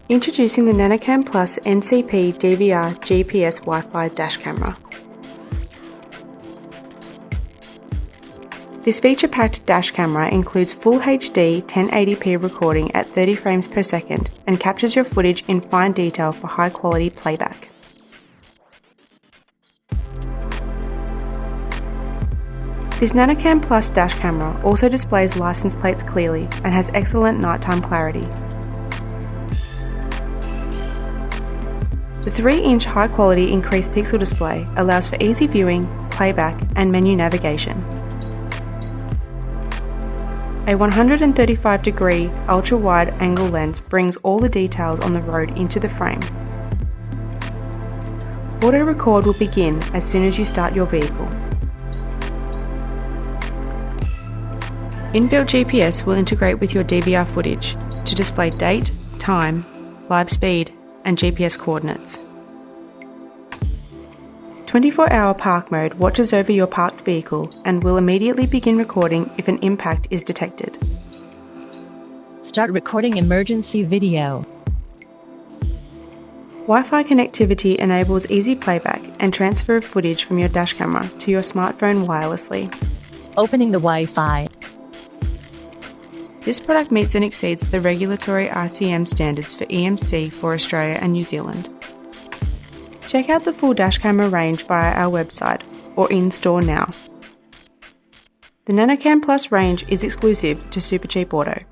Introducing the NanoCam Plus NCP-DVRGPSWIFI dash camera. This feature-packed dash camera includes Full HD 1080p recording at 30 frames per second and captures your footage in fine detail for high-quality playback. This NanoCam Plus dash camera also displays license plates clearly and has excellent nighttime clarity. The 3-inch high-quality increased pixel display allows for easy viewing, playback and menu navigation. A 135-degree ultra-wide angle lens brings all the details on the road into the frame. Auto record will begin as soon as you start your vehicle. Inbuilt GPS will integrate with your DVR footage to display date, time, live speed, and GPS coordinates. 24-hour park mode watches over your parked vehicle and will immediately begin recording if an impact is detected. Start recording emergency video. Wi-Fi connectivity enables easy playback and transfer of footage from your dash camera to your smartphone wirelessly. Opening the Wi-Fi. This product meets and exceeds the regulatory RCM standards for EMC for Australia and New Zealand. Check out the full dash camera range via our website or in-store now. The NanoCam Plus range is exclusive to Supercheap Auto.